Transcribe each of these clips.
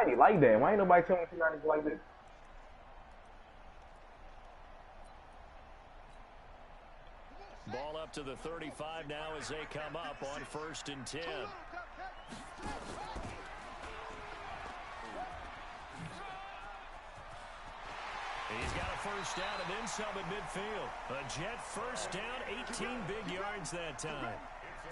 ain't even like that. Why ain't nobody telling me 290 like this? Ball up to the 35 now as they come up on 1st and 10. He's got a first down and then some at midfield. A Jet first down, 18 big yards that time.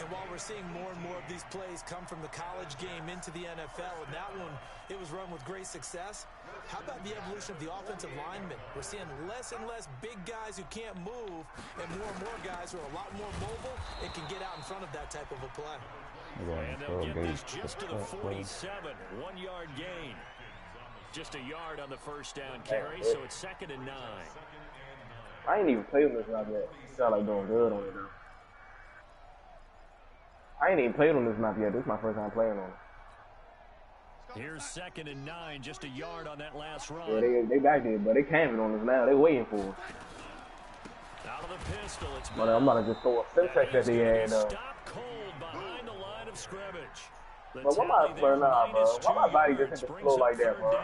And while we're seeing more and more of these plays come from the college game into the NFL, and that one, it was run with great success, how about the evolution of the offensive linemen? We're seeing less and less big guys who can't move and more guys who are a lot more mobile and can get out in front of that type of a play. And they'll get this just to the 47, 1-yard gain. Just a yard on the first down carry, so it's 2nd and 9. I ain't even played on this map yet. You sound like doing good on it now. I ain't even played on this map yet. This is my first time playing on it. Here's 2nd and 9, just a yard on that last run. Yeah, they back there, but they camping on us now. They waiting for us. Out of the pistol, it's but I'm about to just throw a syntax at the end. Stop cold behind the line of scrimmage. But why my body just hit the floor like that, bro?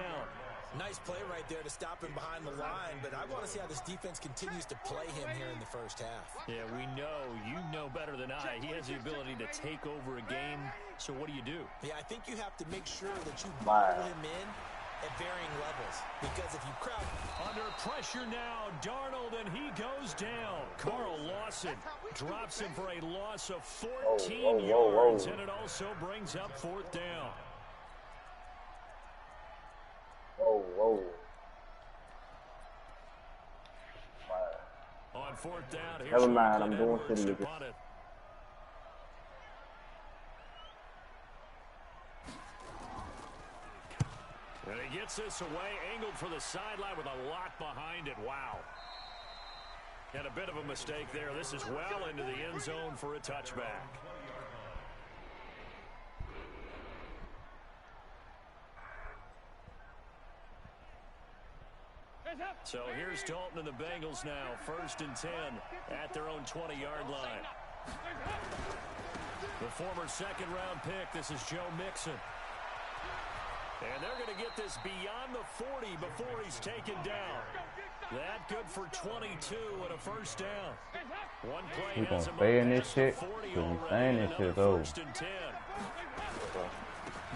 Nice play right there to stop him behind the line, but I want to see how this defense continues to play him here in the first half. Yeah, we know. You know better than I. He has the ability to take over a game, so what do you do? Yeah, I think you have to make sure that you bottle him in at varying levels, because if you crowd... Under pressure now, Darnold, and he goes down. Carl Lawson drops him for a loss of 14 yards, and it also brings up 4th down. Whoa. On 4th down, here's never mind, I'm doing city with it. And he gets this away, angled for the sideline with a lock behind it. Wow. And a bit of a mistake there. This is well into the end zone for a touchback. So here's Dalton and the Bengals now. 1st and 10 at their own 20-yard line. The former 2nd-round pick, this is Joe Mixon. And they're going to get this beyond the 40 before he's taken down. That good for 22 and a first down. One play gonna stay in this shit? Because he's saying this shit though. 1st and 10.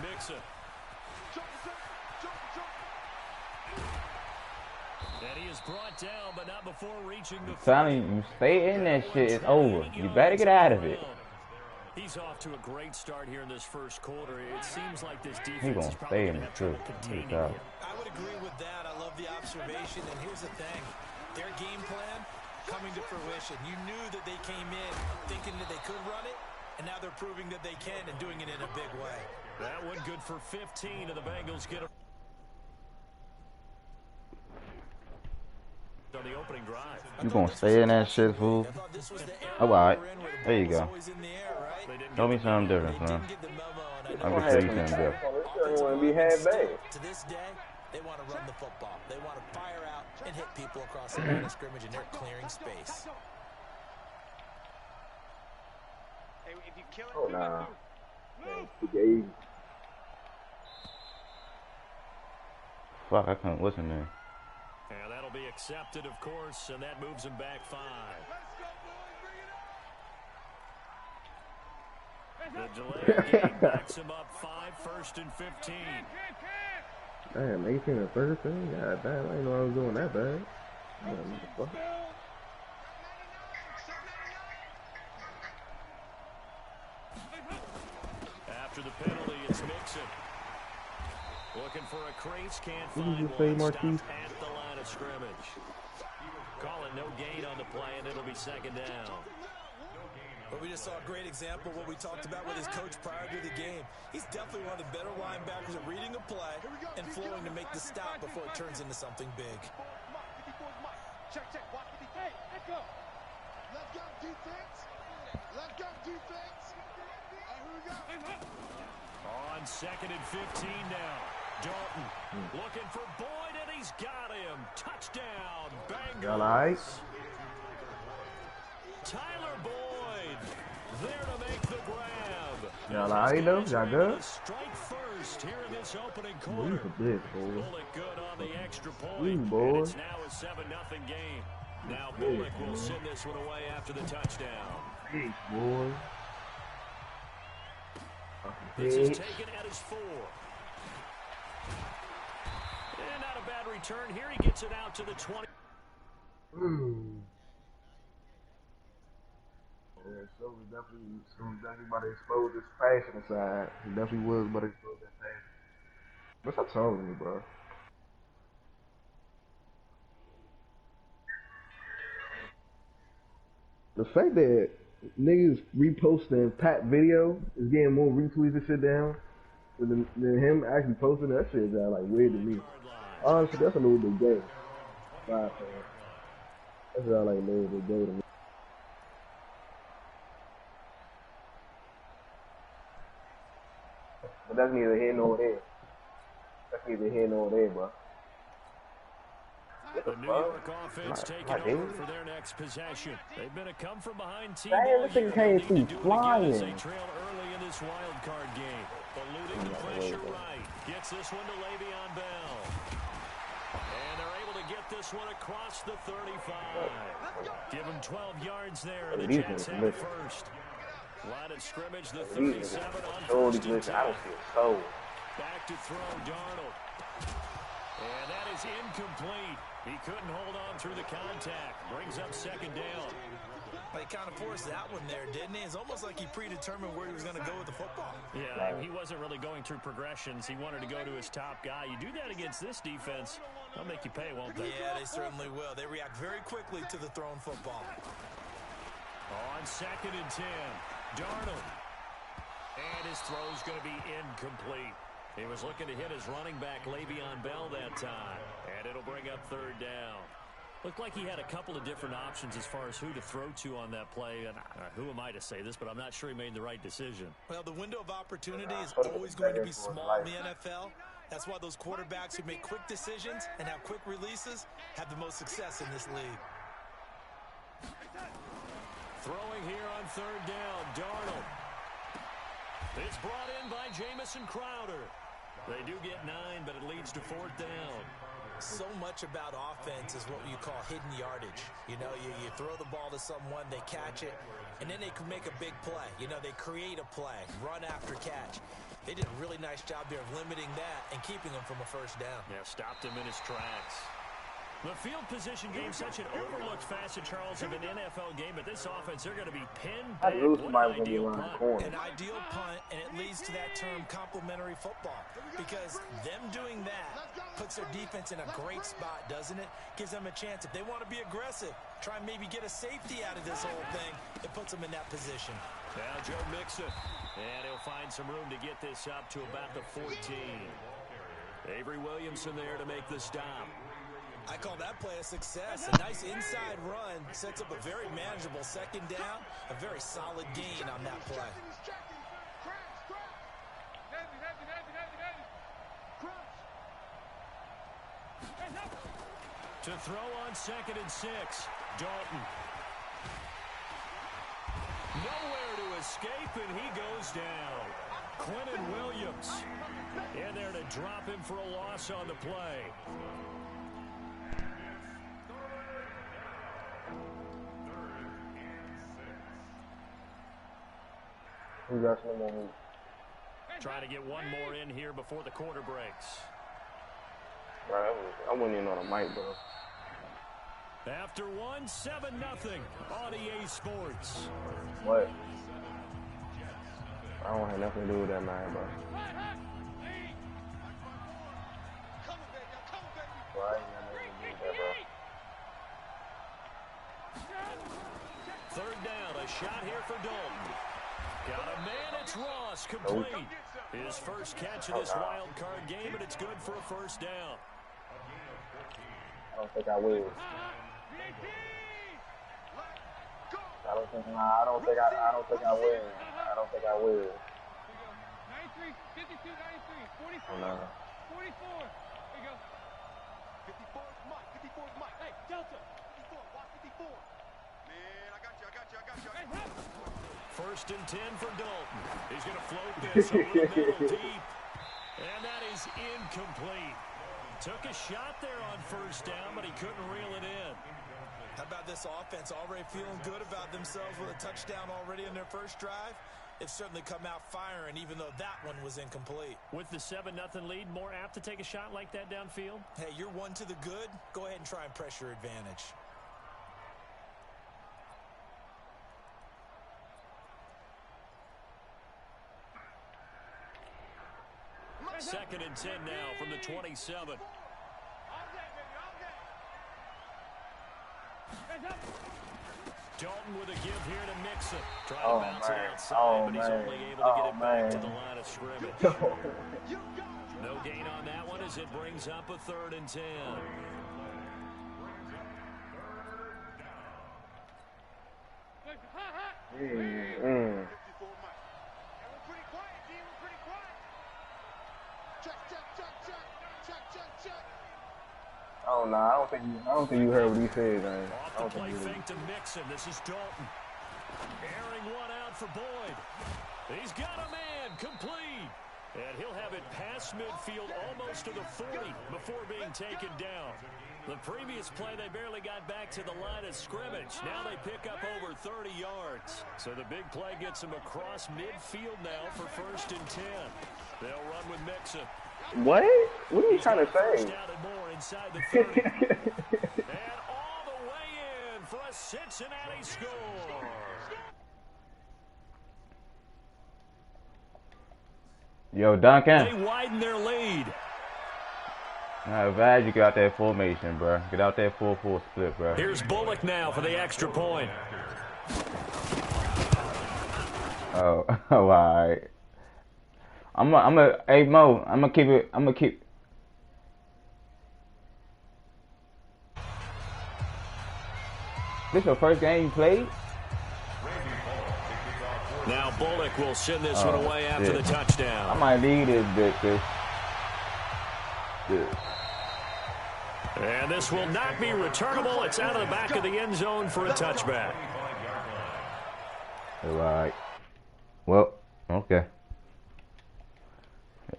Mixon. And he is brought down, but not before reaching the 40. Telling you, stay in that shit. It's over. You better get out of it. He's off to a great start here in this first quarter. It seems like this defense He's gonna stay in it too. I would agree with that. I love the observation. And here's the thing. Their game plan coming to fruition. You knew that they came in thinking that they could run it, and now they're proving that they can and doing it in a big way. That one good for 15, and the Bengals get a on the opening drive. You gonna stay in that shit, fool? Oh, all right. There you go. Show me something different, man. I'm gonna show you something different. Want to be half bad. To this day, they want to run the football. They want to fire out and hit people across the line of scrimmage, and they're clearing space. Oh, nah. Fuck, I couldn't listen there. And that'll be accepted, of course, and that moves him back 5. The delayed game backs him up 5, 1st and 15. Damn, 18 and 13? God damn, I didn't know I was doing that bad. After the penalty, it's Mixon. Looking for a crease, can't find you one. say, Stopped Marquise? at the line of scrimmage. Calling no gain on the play, and it'll be 2nd down. But we just saw a great example of what we talked about with his coach prior to the game. He's definitely one of the better linebackers at reading a play and flowing to make the stop before it turns into something big. Check, watch the defense. Let's go. Let's go, defense. Let's go, defense. Here we go. On 2nd and 15 now. Dalton looking for Boyd, and he's got him. Touchdown, Bengals. Y'all all right? Tyler Boyd there to make the grab. Y'all all right, though? Y'all good? Strike first first here in this opening Boy, quarter. you Bullock good on the extra point. Ooh, And boy. it's now a 7-0 game. Now Bullock will send this one away after the touchdown. Big boy. This is taken at his 4. And not a bad return here. He gets it out to the 20. Yeah, so we definitely about to expose this passion side. He definitely was about to expose that passion. What's up telling me, bro? The fact that niggas reposting Pat video is getting more retweets and shit down than him actually posting that shit is like weird to me. Honestly, that's a little bit gay. My opinion. That's all like a little bit gay to me. But that's neither here nor there. That's neither here nor there, bro. The New York offense taking over for their next possession. They've been a come-from-behind team. Damn, this thing came through flying. As they trail early in this wild card game. Eluding the pressure right. Gets this one to Le'Veon Bell. And they're able to get this one across the 35. Give him 12 yards there, and the Jets have it first. Line of scrimmage, the 37 on first and 10. Back to throw, Darnold. And that is incomplete. He couldn't hold on through the contact. Brings up second down. They kind of forced that one there, didn't he? It's almost like he predetermined where he was going to go with the football. Yeah, he wasn't really going through progressions. He wanted to go to his top guy. You do that against this defense, they'll make you pay, won't they? Yeah, they certainly will. They react very quickly to the thrown football. On second and 10, Darnold. And his throw's going to be incomplete. He was looking to hit his running back, Le'Veon Bell, that time. And it'll bring up third down. Looked like he had a couple of different options as far as who to throw to on that play. And who am I to say this, but I'm not sure he made the right decision. Well, the window of opportunity is always going to be small in the NFL. That's why those quarterbacks who make quick decisions and have quick releases have the most success in this league. Throwing here on third down, Darnold. It's brought in by Jamison Crowder. They do get 9, but it leads to fourth down. So much about offense is what you call hidden yardage. You know, you throw the ball to someone, they catch it, and then they can make a big play. You know, they create a play, run after catch. They did a really nice job there of limiting that and keeping him from a first down. Yeah, stopped him in his tracks. The field position game, such an overlooked facet, Charles, of an NFL game, but this offense, they're going to be pinned back. An ideal punt, and it leads to that term complementary football, because them doing that puts their defense in a great spot, doesn't it? Gives them a chance. If they want to be aggressive, try and maybe get a safety out of this whole thing, it puts them in that position. Now Joe Mixon, and he'll find some room to get this up to about the 14. Avery Williamson there to make the stop. I call that play a success. A nice inside run sets up a very manageable second down. A very solid gain on that play. To throw on second and 6, Dalton. Nowhere to escape, and he goes down. Quentin Williams in there to drop him for a loss on the play. Trying to get one more in here before the quarter breaks. Right, I wasn't even on a mic, bro. After one, 7-0 on EA Sports. What? I don't have nothing to do with that, man, bro. Third down, a shot here for Dalton. Got a man, it's Ross, complete. His first catch of this wild card game, and it's good for a first down. I don't think I will. I don't think I will. I don't think I will. 93, 52, 93, 44. No. 44. Here you go. 54 is Mike. 54 is Mike. Hey, Delta. 54. Watch 54. Man, I got you. Hey, help. First and 10 for Dalton. He's going to float this over the middle deep. is incomplete. Took a shot there on first down, but he couldn't reel it in. How about this offense already feeling good about themselves with a touchdown already in their first drive? They've certainly come out firing, even though that one was incomplete. With the 7-0 lead, more apt to take a shot like that downfield? Hey, you're one to the good. Go ahead and try and press your advantage. Second and 10 now from the 27. Dalton with a give here to Mixon. Trying to bounce it outside, but he's only able to get it back to the line of scrimmage. No gain on that one as it brings up a 3rd and 10. Oh no, I don't think you heard what he said, man. Off the play fake to Mixon. This is Dalton. Airing one out for Boyd. He's got a man complete. And he'll have it past midfield almost to the 40 before being taken down. The previous play, they barely got back to the line of scrimmage. Now they pick up over 30 yards. So the big play gets them across midfield now for 1st and 10. They'll run with Mixon. What? What are you trying to say? Down and more inside the 30. And all the way in for a Cincinnati score. Yo, Dunkeen. They widen their lead. I'm glad you got that formation, bro. Get out that 4-4 split, bro. Here's Bullock now for the extra point. Oh, all right. Hey Mo, I'm gonna keep. This your first game you played? Now Bullock will send this one away after the touchdown. I might need this bit, And this will not be returnable. It's out of the back of the end zone for a touchback. All right. Well, okay.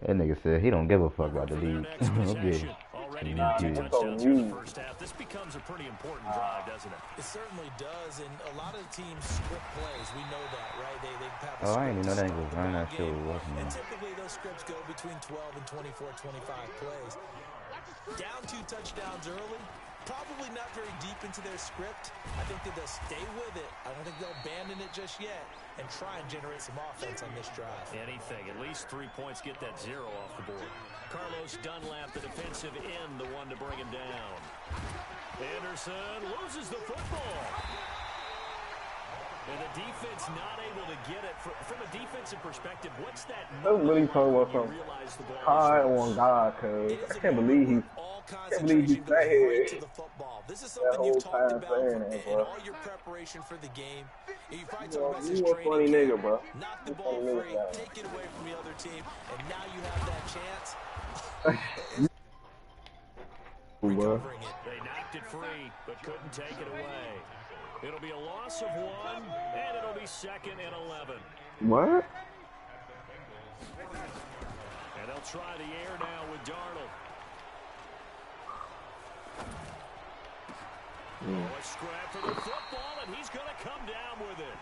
That nigga said he don't give a fuck about the league. Okay. Already now 2 touchdowns in the first half. This becomes a pretty important drive, doesn't it? It certainly does, and a lot of the teams script plays. We know that, right? They have a I didn't even know that was running that shit. And typically those scripts go between 12 and 24, 25 plays. Down 2 touchdowns early, probably not very deep into their script. I think that they'll stay with it. I don't think they'll abandon it just yet and try and generate some offense on this drive. Anything. At least 3 points, get that 0 off the board. Carlos Dunlap, the defensive end, the one to bring him down. Anderson loses the football. And the defense not able to get it. From a defensive perspective, what's that? That's really talking about some high on God, cuz I can't believe he's sat here This is that something whole you've talked time about saying that, in bro. all your preparation for the game. You probably talk about this You a funny training nigga, camp, bro. knock the You ball funny free, nigga. take it away from the other team, and now you have that chance. Recovering it. They knocked it free, but couldn't take it away. It'll be a loss of 1, and it'll be 2nd and 11. What? And they'll try the air now with Darnold. Oh, a scrap for the football, and he's going to come down with it.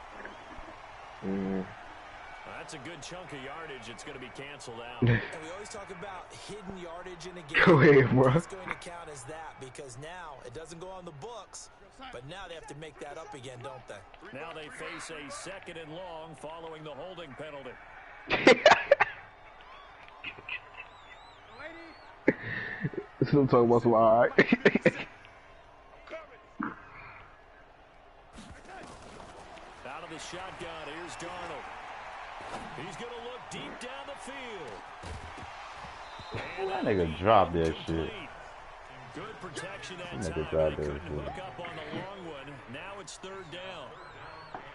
That's a good chunk of yardage. It's going to be canceled out. And we always talk about hidden yardage in a game. Go ahead, bro. It's going to count as that because now it doesn't go on the books, but now they have to make that up again, don't they? Now they face a 2nd and long following the holding penalty. This is what I'm talking about, some alright. Out of the shotgun, here's Darnold. He's going to look deep down the field. That nigga dropped that shit. Good protection that That nigga time. dropped They that couldn't shit. hook up on the long one. Now it's 3rd down.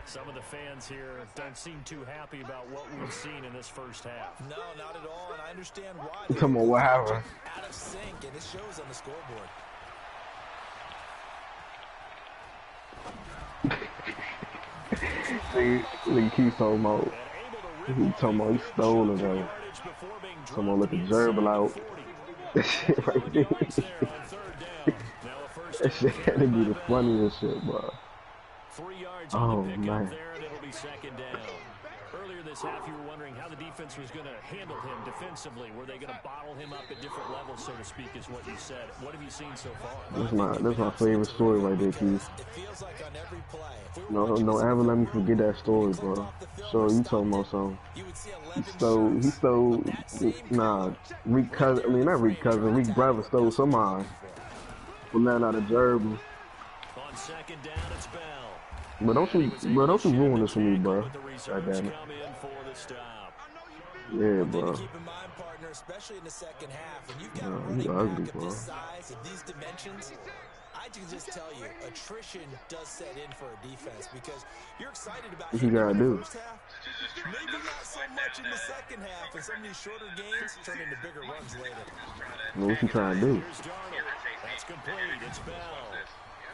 Some of the fans here don't seem too happy about what we've seen in this first half. No, not at all, and I understand why. You talking about what happened? Out of sync, and it shows on the scoreboard. Nigga keeps talking about, he talking about he stole it, though. Someone let the gerbil out. That shit right there. That shit had to be the funniest shit, bro. 3 yards Oh, on the pickup man. there, and it'll be second down. Earlier this half, you were wondering how the defense was going to handle him defensively. Were they going to bottle him up at different levels, so to speak, is what you said. What have you seen so far? That's my favorite story right there, Keith. No, ever let me forget that story, bro. So you talking about something? He stole, nah, Reek cousin, I mean not Reek cousin, Reek brother stole some mine from that out of gerbil. On second down, it's Bell. But don't you ruin this for me, bro. God damn it. Yeah, bro. Keep in mind, partner, especially in the second half, when you've got a You running ugly, back of bro. this size, of these dimensions, I can just tell you, attrition does set in for a defense because you're excited about What you gotta do? the first half, maybe not so much in the second half, and some of these shorter gains turn into bigger runs later. What you trying to do? Here's Darnold. That's complete. It's Bell.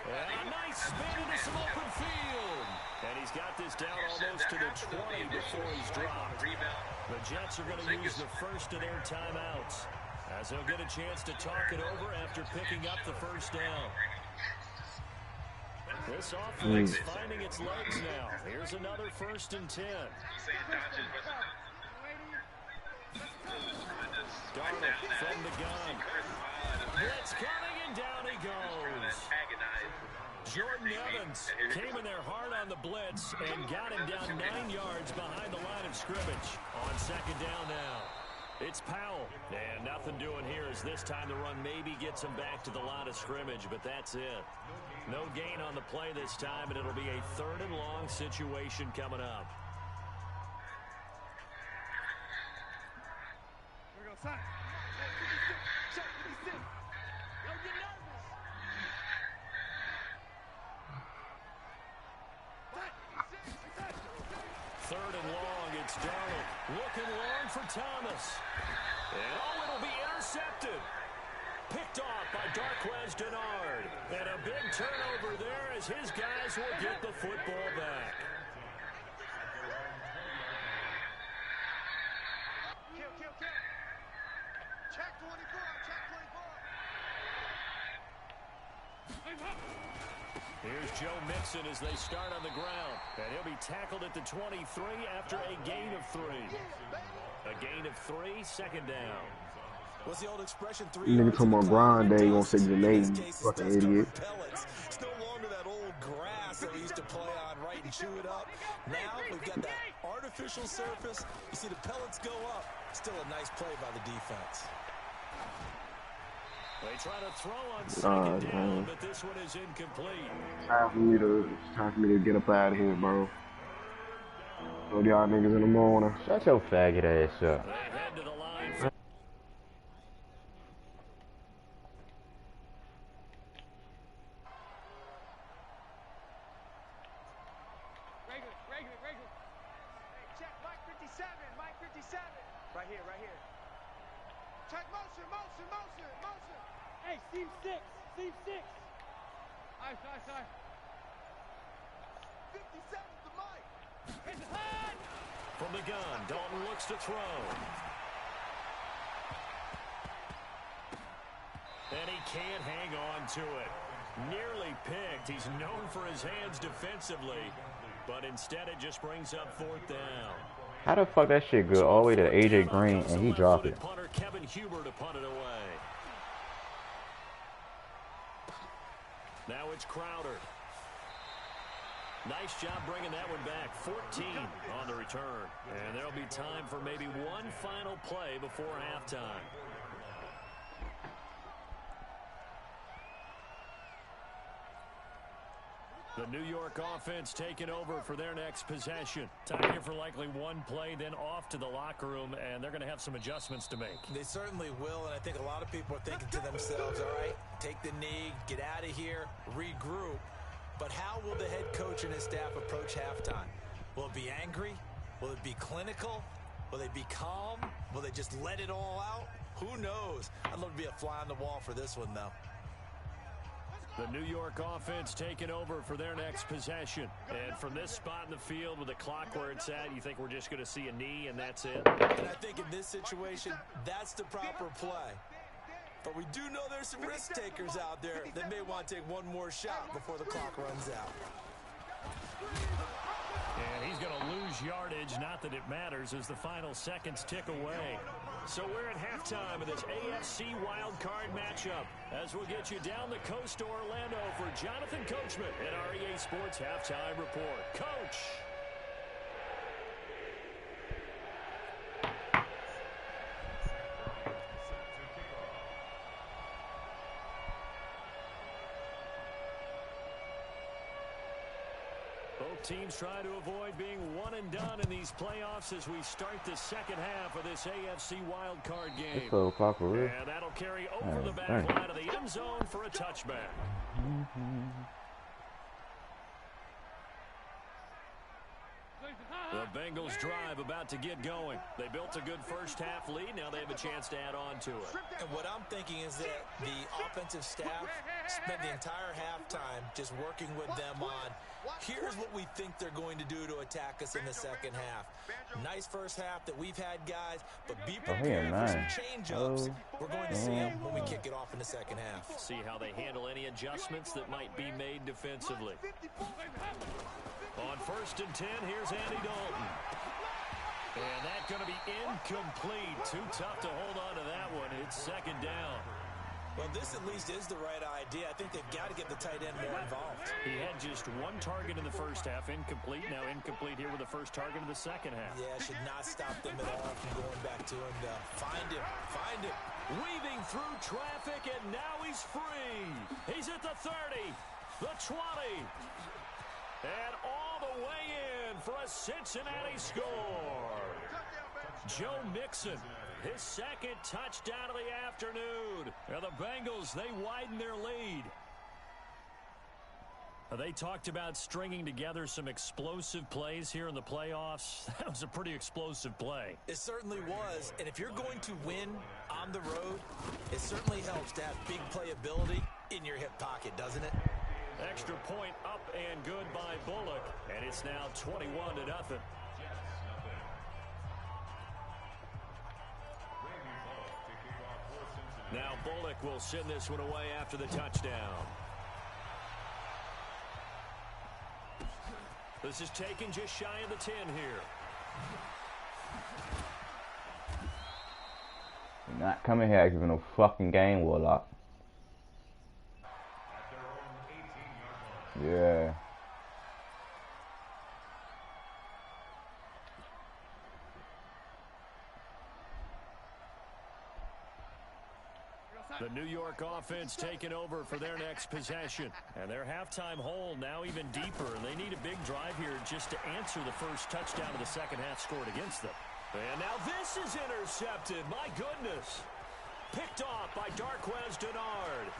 And a nice spin into some open field. And he's got this down almost to the 20 before he's dropped. The Jets are going to use the first of their timeouts as they'll get a chance to talk it over after picking up the first down. This offense finding its legs now. Here's another 1st and 10. Darnold from the gun. Blitz coming, and down he goes. Jordan Evans came in there hard on the blitz and got him down 9 yards behind the line of scrimmage. On second down now, it's Powell. And nothing doing here as this time the run maybe gets him back to the line of scrimmage, but that's it. No gain on the play this time, and it'll be a 3rd and long situation coming up. Here we go, son. Check, 56. Don't get nervous. Third and long, it's Darnold. Looking long for Thomas. And it'll be intercepted. Picked off by Darquez Denard. And a big turnover there as his guys will get the football back. Kill. Check 24, check 24. Here's Joe Mixon as they start on the ground. And he'll be tackled at the 23 after a gain of 3. A gain of 3, second down. What's the old expression? Nigga talking about grind day, you gonna say grenade, fucking idiot. It's no longer that old grass that we used to play on, right, and chew it up. Now we've got that artificial surface. You see the pellets go up. Still a nice play by the defense. They try to throw on second down, but this one is incomplete. It's time for me to get up out of here, bro. So y'all niggas in the morning. Shut your faggot ass up. They head to the line. Regular. Hey, check, Mike 57. Right here. Check motion. Hey, seam 6. Aye. 57 to Mike. Hit the head. From the gun, Dalton looks to throw. And he can't hang on to it. Nearly picked. He's known for his hands defensively, but instead it just brings up 4th down. How the fuck that shit go all the way to AJ Green and he dropped it? Punter Kevin Huber to punt it away. Now it's Crowder. Nice job bringing that one back. 14 on the return. And there'll be time for maybe one final play before halftime. The New York offense taking over for their next possession. Time here for likely one play, then off to the locker room, and they're going to have some adjustments to make. They certainly will, and I think a lot of people are thinking to themselves, all right, take the knee, get out of here, regroup. But how will the head coach and his staff approach halftime? Will it be angry? Will it be clinical? Will they be calm? Will they just let it all out? Who knows? I'd love to be a fly on the wall for this one, though. The New York offense taking over for their next possession. And from this spot in the field with the clock where it's at, you think we're just going to see a knee and that's it? And I think in this situation, that's the proper play. But we do know there's some risk takers out there that may want to take one more shot before the clock runs out. And he's going to lose yardage, not that it matters, as the final seconds tick away. So we're at halftime of this AFC wildcard matchup as we'll get you down the coast to Orlando for Jonathan Coachman at our EA Sports Halftime Report. Coach! Both teams trying to avoid being one and done in these playoffs as we start the second half of this AFC wildcard game. So far for real. And that'll carry over the back line of the end zone for a touchback. The Bengals drive about to get going. They built a good first half lead. Now they have a chance to add on to it. And what I'm thinking is that the offensive staff spent the entire halftime just working with them on, here's what we think they're going to do to attack us in the second half. Nice first half that we've had, guys, but be prepared for some change-ups. We're going to see them when we kick it off in the second half. See how they handle any adjustments that might be made defensively. On 1st and 10, here's Andy Dalton. And that's going to be incomplete. Too tough to hold on to that one. It's second down. Well, this at least is the right idea. I think they've got to get the tight end more involved. He had just one target in the first half, incomplete. Now incomplete here with the first target in the second half. Yeah, should not stop them at all from going back to him. Find him. Weaving through traffic, and now he's free. He's at the 30, the 20. And all the way in for a Cincinnati score. Joe Mixon, his second touchdown of the afternoon. And the Bengals, they widen their lead. They talked about stringing together some explosive plays here in the playoffs. That was a pretty explosive play. It certainly was. And if you're going to win on the road, it certainly helps to have big playability in your hip pocket, doesn't it? Extra point up and good by Bullock, and it's now 21-0. Now Bullock will send this one away after the touchdown. This is taken just shy of the 10 here. You're not coming here giving no fucking game, Warlock. Yeah. The New York offense taking over for their next possession. And their halftime hole now even deeper. And they need a big drive here just to answer the first touchdown of the second half scored against them. And now this is intercepted. My goodness. Picked off by Darquez Denard.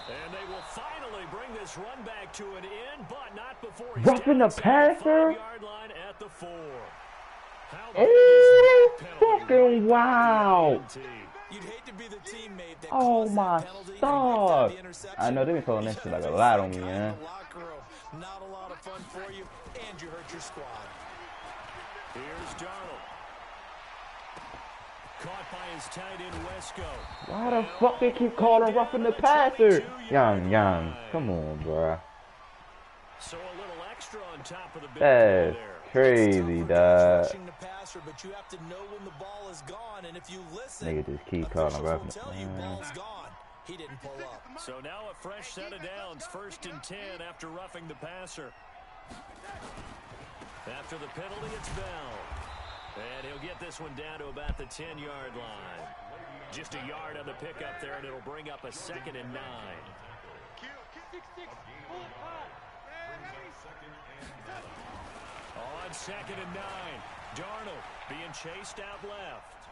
And they will finally bring this run back to an end, but not before he's roughing the passer. 5-yard line at the 4. Oh, fucking wow. You'd hate to be the teammate that Oh caused my that penalty God. and get the interception. I know they been calling that shit like a lot on me, man. Not a lot of fun for you, and you hurt your squad. Here's Darnold. Caught by his tight end Wesco. Why the fuck they keep calling roughing the passer? Young, come on, bruh. So a little extra on top of the big That's there. crazy, dog. But you have to know when the ball is gone, and if you listen, Nigga just keep calling roughing will tell you ball's gone. He didn't pull up. So now a fresh set of downs, 1st and 10 after roughing the passer. After the penalty, it's Bell. And he'll get this one down to about the 10-yard line. Just a yard on the pickup there, and it'll bring up a 2nd and 9. On 2nd and 9, Darnold being chased out left.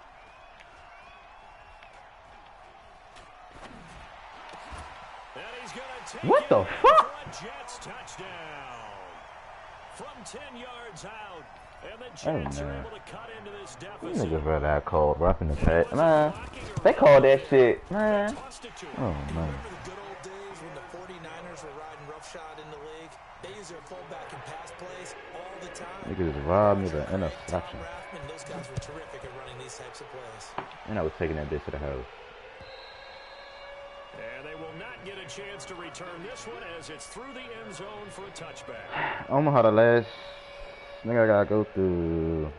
And he's going to take What the fuck? For a Jets touchdown. From 10 yards out. And the Jets are able to cut into this deficit. Niggas rather have called roughing the passer. Man, they call that shit, man. Oh, man. Remember the good old days when use their fullback in pass plays all the time. Niggas robbed me the interception. Those guys were terrific at running these types of plays. And I was taking that bitch to the house. And they will not get a chance to return this one as it's through the end zone for a touchback. Omaha, the last nigga I gotta go through.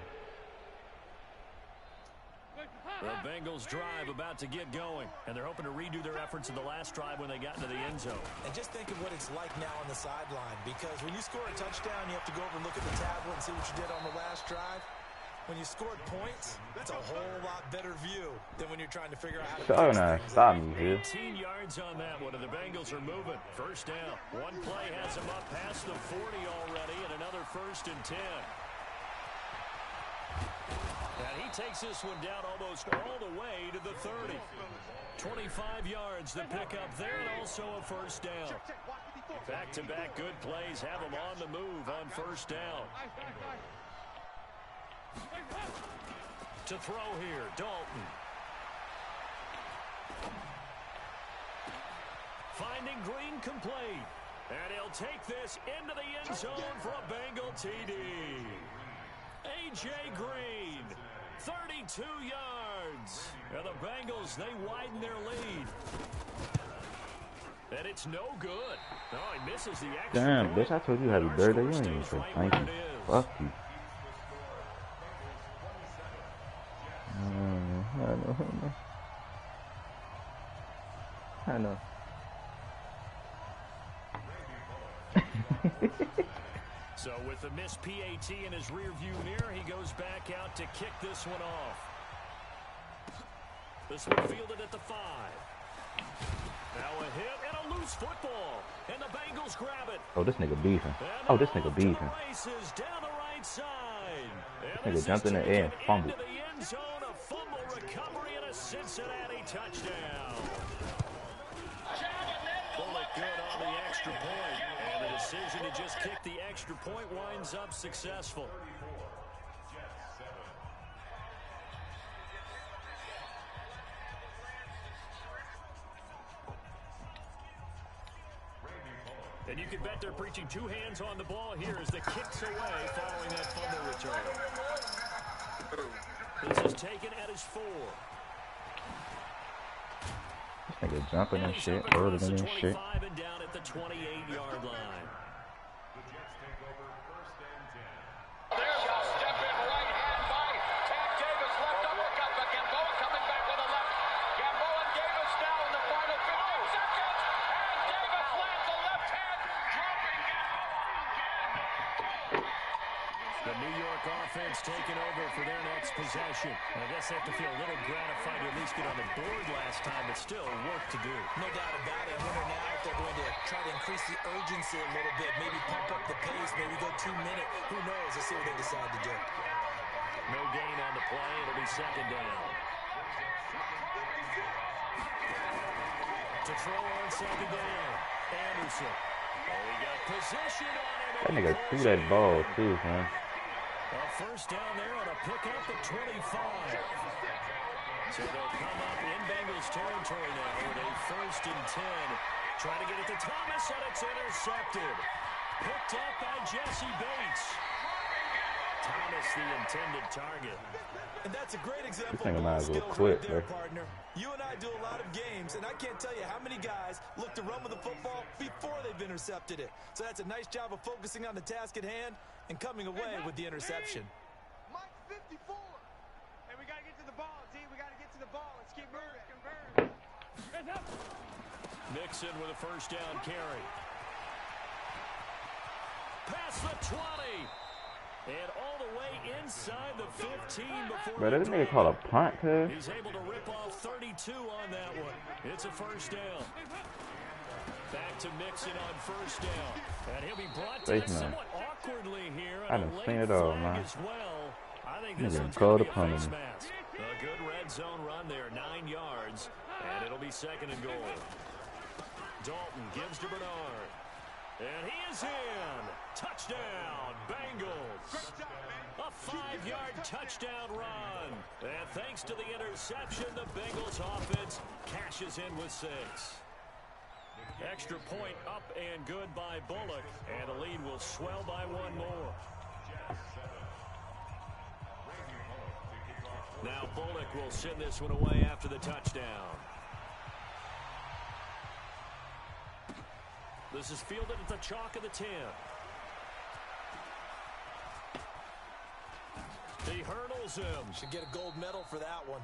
The Bengals drive about to get going, and they're hoping to redo their efforts in the last drive when they got into the end zone. And just think of what it's like now on the sideline, because when you score a touchdown, you have to go over and look at the tablet and see what you did on the last drive. When you scored points, that's a whole lot better view than when you're trying to figure out how to fix things. Stop me, dude. 18 yards on that one, and the Bengals are moving. First down. One play has them up past the 40 already, and another 1st and 10. And he takes this one down almost all the way to the 30. 25 yards to pick up there, and also a 1st down. Back-to-back good plays have them on the move on 1st down. To throw here, Dalton. Finding Green complete. And he'll take this into the end zone for a Bengal TD. A.J. Green, 32 yards. And the Bengals, they widen their lead. And it's no good. No, he misses the extra. Damn, bitch, I told you happy birthday. You ain't even say thank you. Fuck you. I know. So with the missed PAT in his rearview mirror, he goes back out to kick this one off. This one fielded at the 5. Now a hit and a loose football. And the Bengals grab it. Oh, this nigga beefing. Oh, this nigga beefing. Down the right side. This nigga jumped in the air and fumbled. Into the end zone, a fumble recovery and a Cincinnati touchdown. Bullet good on the extra point. And the decision to just kick the extra point winds up successful. And you can bet they're preaching 2 hands on the ball here as the kick's away following that fumble return. This is taken at his 4. This nigga jumping and shit, early than this shit. And down at the 28-yard line. There's a step-in right-hand by Tad Davis, left uppercut, but Gamboa coming back with a left. Gamboa and Davis now in the final 15 seconds, and Davis lands a left hand, dropping Gamboa. The New York offense taking over for their next possession. I guess they have to feel a little gratified to at least get on the board last time, but still work to do. No doubt about it. I wonder now if they're going to try to increase the urgency a little bit, maybe pump up the pace, maybe go 2 minutes. Who knows? Let's see what they decide to do. No gain on the play. It'll be 2nd down. To throw on 2nd down. Anderson. Oh, he got position on him. That nigga threw that ball too, man. A 1st down there on a pickup at 25. So they'll come up in Bengals territory now with a 1st and 10. Try to get it to Thomas, and it's intercepted. Picked up by Jesse Bates. Thomas, the intended target. And that's a great example This nigga of might as well skills quit, right there, bro. partner. You and I do a lot of games, and I can't tell you how many guys look to run with the football before they've intercepted it. So that's a nice job of focusing on the task at hand and coming away with the interception. Mike 54. Hey, we got to get to the ball, D. We got to get to the ball. Let's keep moving. Mixon with a 1st down carry. Past the 20. And all the way inside the 15 before. Bro, that nigga call a punt, cuz. He's able to rip off 32 on that one. It's a 1st down. Back to Mixon on 1st down. And he'll be brought down somewhat awkwardly here. I done seen it all, man. Well. I think this one's going to to be a face mask. A good red zone run there, 9 yards. And it'll be 2nd and goal. Dalton gives to Bernard. And he is in. Touchdown, Bengals. A 5-yard touchdown run. And thanks to the interception, the Bengals offense cashes in with 6. Extra point up and good by Bullock, and the lead will swell by one more. Now Bullock will send this one away after the touchdown. This is fielded at the chalk of the 10. He hurdles him. Should get a gold medal for that one.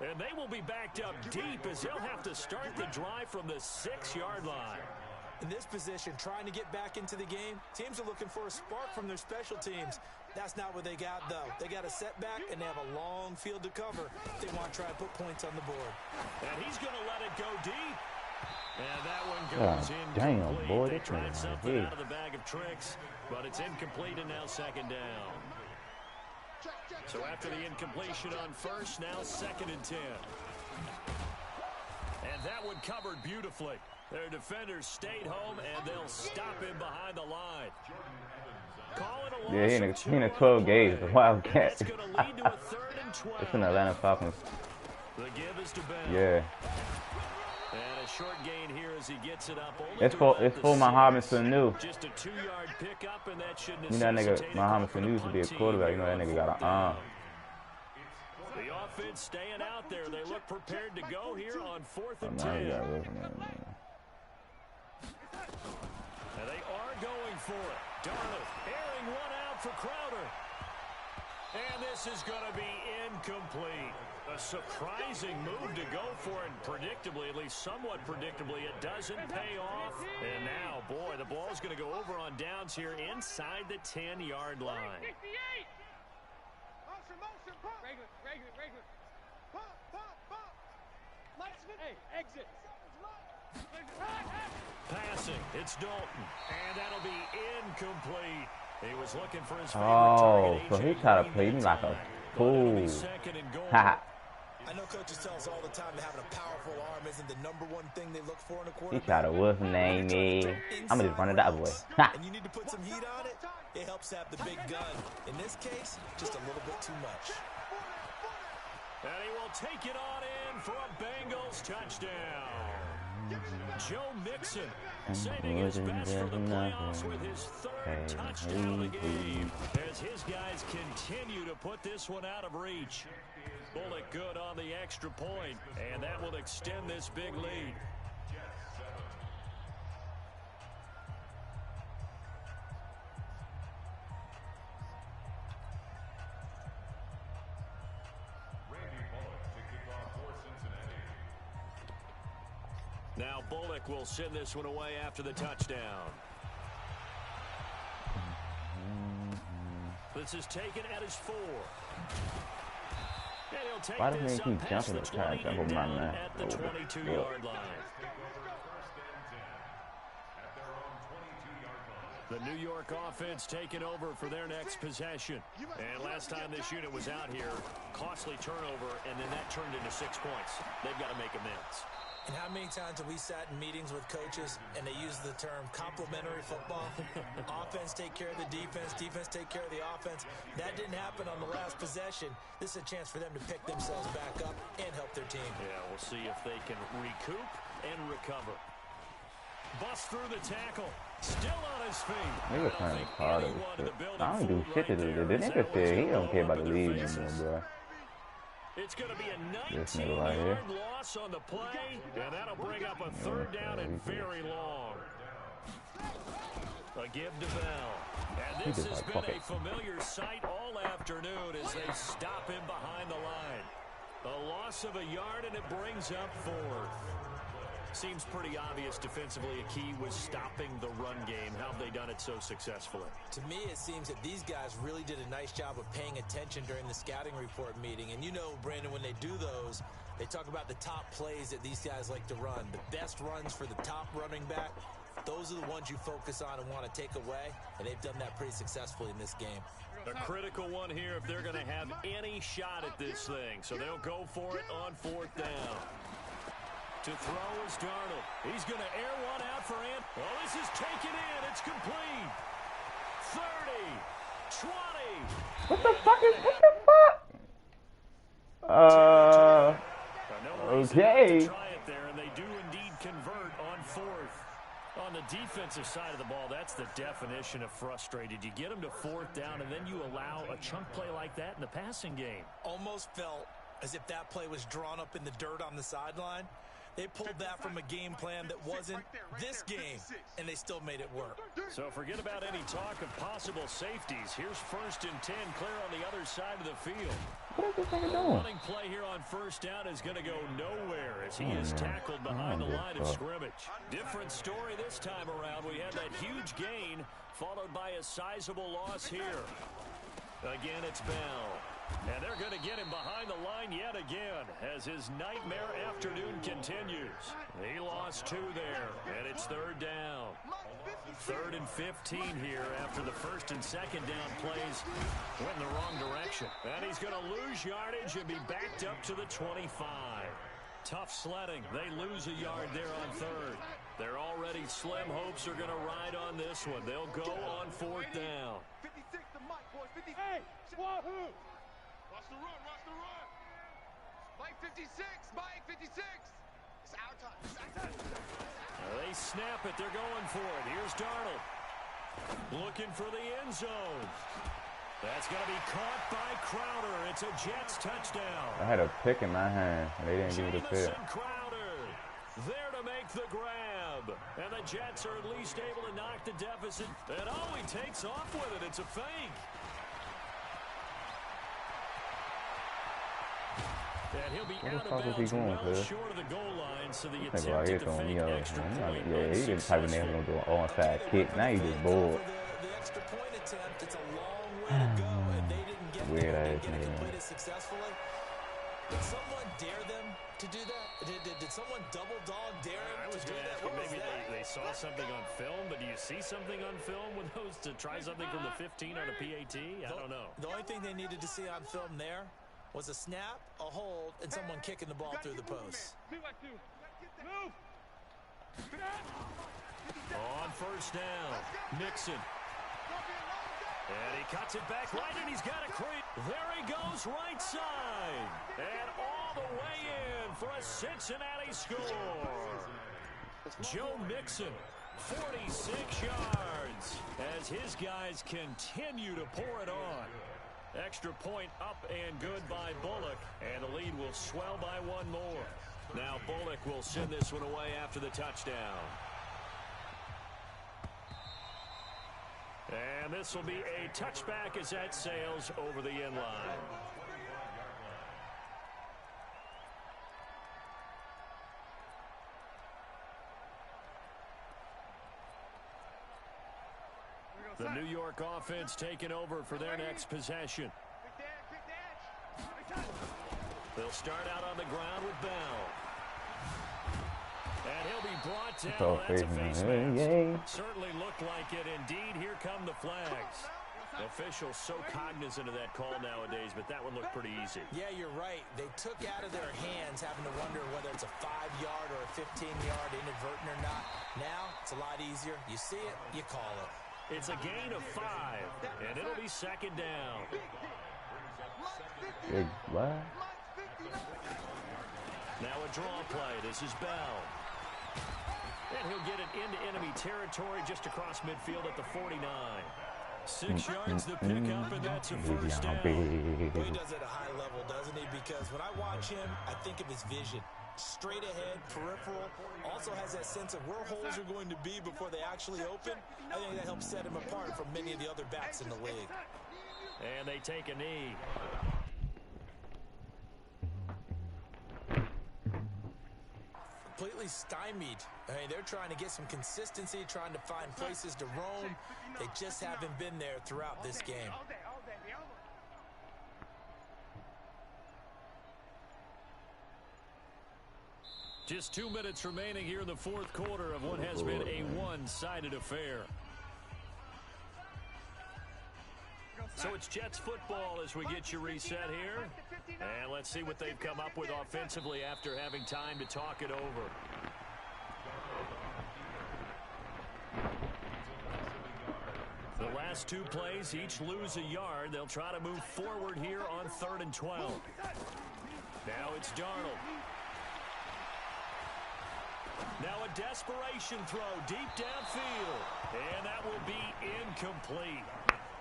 And they will be backed up deep as they'll have to start the drive from the 6-yard line. In this position, trying to get back into the game, teams are looking for a spark from their special teams. That's not what they got, though. They got a setback, and they have a long field to cover if they want to try to put points on the board. And he's going to let it go deep. And that one goes incomplete. Damn, boy, they tried something out of the bag of tricks, but it's incomplete and now second down. So after the incompletion on first, now 2nd and 10. And that one covered beautifully. Their defenders stayed home, and they'll stop him behind the line. Yeah, he in a 12 gauge, the Wildcat. That's going to lead to a 3rd and 12. It's an Atlanta Falcons. The give is to Bell. Yeah. And a short gain here as he gets it up. It's for Muhammad Sanu. Just a 2-yard pickup, and that should You know that nigga Muhammad Sanu used to be a quarterback. You know that nigga got an arm. The offense staying out there. They look prepared to go here on 4th and 10. And they are going for it. Darnold airing one out for Crowder. And this is going to be incomplete. A surprising move to go for it. Predictably, at least somewhat predictably, it doesn't pay off. And now, boy, the ball's going to go over on downs here inside the 10-yard line. Regular. Hey, exit. Passing, it's Dalton, and that'll be incomplete. He was looking for his favorite target. So he tried to play me like a fool. Haha. I know coaches tell us all the time that having a powerful arm isn't the #1 thing they look for in a He quarterback. tried to what's his name is. I'm gonna just run it that way. Ha. And you need to put some heat on it. It helps have the big gun. In this case, just a little bit too much. And he will take it on in for a Bengals touchdown. Joe Mixon saving his best for the playoffs with his 3rd touchdown of the game as his guys continue to put this one out of reach. Bullock good on the extra point, and that will extend this big lead. Now Bullock will send this one away after the touchdown. This is taken at his 4. And he'll take Why does this he up keep past jumping the the tire? 20 Jump and over my down man. at the 22-yard line. The New York offense taking over for their next possession. And last time this unit was out here, costly turnover, and then that turned into 6 points. They've got to make amends. And how many times have we sat in meetings with coaches and they use the term complementary football? Offense take care of the defense, defense take care of the offense. That didn't happen on the last possession. This is a chance for them to pick themselves back up and help their team. Yeah, we'll see if they can recoup and recover. Bust through the tackle. Still on his feet. Nigga playing hard as shit. I don't do shit to do. The nigga said he don't care about the league anymore, bro. It's going to be a 19-yard loss on the play, and that'll bring up a 3rd down and very long. A give to Bell. And this has been a familiar sight all afternoon as they stop him behind the line. A loss of a yard, and it brings up 4th. Seems pretty obvious defensively a key was stopping the run game. How have they done it so successfully? To me, it seems that these guys really did a nice job of paying attention during the scouting report meeting. And you know, Brandon, when they do those, they talk about the top plays that these guys like to run. The best runs for the top running back, those are the ones you focus on and want to take away. And they've done that pretty successfully in this game. A critical one here if they're going to have any shot at this thing. So they'll go for it on 4th down. To throw is Darnold. He's going to air one out for Ant. Well, this is taken in. It's complete. 30, 20. What the fuck is, what the fuck? Okay. To try it there, and they do indeed convert on 4th. on the defensive side of the ball, that's the definition of frustrated. You get them to 4th down, and then you allow a chunk play like that in the passing game. Almost felt as if that play was drawn up in the dirt on the sideline. They pulled that from a game plan that wasn't this game, and they still made it work. So forget about any talk of possible safeties. Here's 1st and 10, clear on the other side of the field. What is this nigga The doing? running play here on 1st down is going to go nowhere as he is tackled behind the line of scrimmage. Different story this time around. We had that huge gain followed by a sizable loss here. Again, it's Bell. And they're going to get him behind the line yet again as his nightmare afternoon continues. He lost 2 there, and it's 3rd down. 3rd and 15 here after the 1st and 2nd down plays went in the wrong direction. And he's going to lose yardage and be backed up to the 25. Tough sledding. They lose a yard there on 3rd. They're already slim hopes are going to ride on this one. They'll go on 4th down. 56 to Mike, boys. 56. Hey, wahoo! Watch the run, watch the run. Mike 56, Mike 56. It's our time. It's our time. They snap it. They're going for it. Here's Darnold. Looking for the end zone. That's going to be caught by Crowder. It's a Jets touchdown. I had a pick in my hand, and they didn't give me the pick. Jamison Crowder there to make the grab. And the Jets are at least able to knock the deficit. And he takes off with it. It's a fake. And he'll be out of bounds well short of the goal line, so the attempt to fake extra point. Yeah, he didn't type of name going to do an onside kick. Now he just bored. The extra point attempt, it's a long way to go, and they didn't get Weird there. ass They didn't nigga. complete it successfully. Did someone dare them to do that? Did someone double dog dare him I was to do going to that? ask you, What was maybe that? they saw something on film, but do you see something on film with those to try something from the 15 on a PAT? I don't know. The only thing they needed to see on film there was a snap, a hold, and someone kicking the ball through the post. Move. On 1st down, Mixon. And he cuts it back right, and he's got a creep. There he goes, right side. And all the way in for a Cincinnati score. Joe Mixon, 46 yards, as his guys continue to pour it on. Extra point up and good by Bullock, and the lead will swell by 1 more. Now Bullock will send this one away after the touchdown. And this will be a touchback as that sails over the end line. The New York offense taking over for their next possession. They'll start out on the ground with Bell. And he'll be brought down. That's a face mask. Certainly looked like it. Indeed, here come the flags. Officials so cognizant of that call nowadays, but that one looked pretty easy. Yeah, you're right. They took out of their hands having to wonder whether it's a 5-yard or a 15-yard inadvertent or not. Now, it's a lot easier. You see it, you call it. It's a gain of 5, and it'll be 2nd down. Big what? Now a draw play. This is Bell. And he'll get it into enemy territory just across midfield at the 49. 6 yards the pickup, and that's a 1st down. Well, he does it at a high level, doesn't he? Because when I watch him, I think of his vision. Straight ahead, peripheral, also has that sense of where holes are going to be before they actually open. I think that helps set him apart from many of the other backs in the league. And they take a knee. Completely stymied. I mean, they're trying to get some consistency, trying to find places to roam. They just haven't been there throughout this game. Just 2 minutes remaining here in the 4th quarter of what has been a one-sided affair. So it's Jets football as we get you reset here. And let's see what they've come up with offensively after having time to talk it over. The last 2 plays, each lose a yard. They'll try to move forward here on 3rd and 12. Now it's Darnold. Now a desperation throw deep downfield. And that will be incomplete.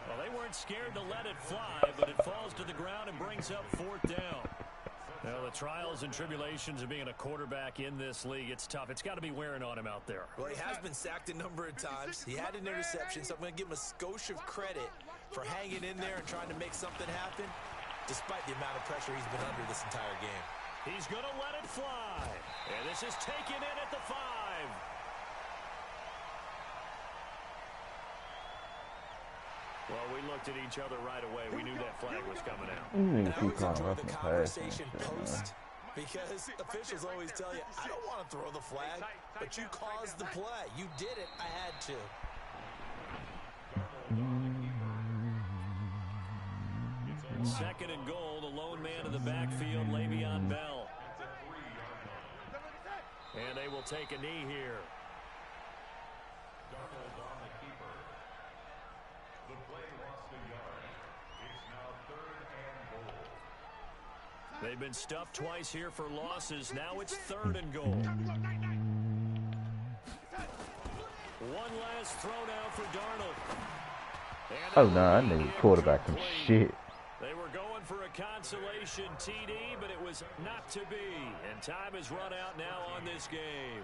Well, they weren't scared to let it fly, but it falls to the ground and brings up 4th down. Well, the trials and tribulations of being a quarterback in this league, it's tough. It's got to be wearing on him out there. Well, he has been sacked a number of times. He had an interception, so I'm going to give him a skosh of credit for hanging in there and trying to make something happen, despite the amount of pressure he's been under this entire game. He's going to let it fly. And this is taken in at the 5. Well, we looked at each other right away. We knew that flag was coming out. You I keep always calling enjoy up the the pass. conversation post because officials always tell you, I don't want to throw the flag, but you caused the play. You did it. I had to. Second and goal, the lone man in the backfield, Le'Veon Bell. And they will take a knee here. They've been stuffed twice here for losses. Now it's 3rd and goal. One last throw now for Darnold. Oh no, I need quarterback some shit. They were going for a consolation TD, but it was not to be. And time has run out now on this game.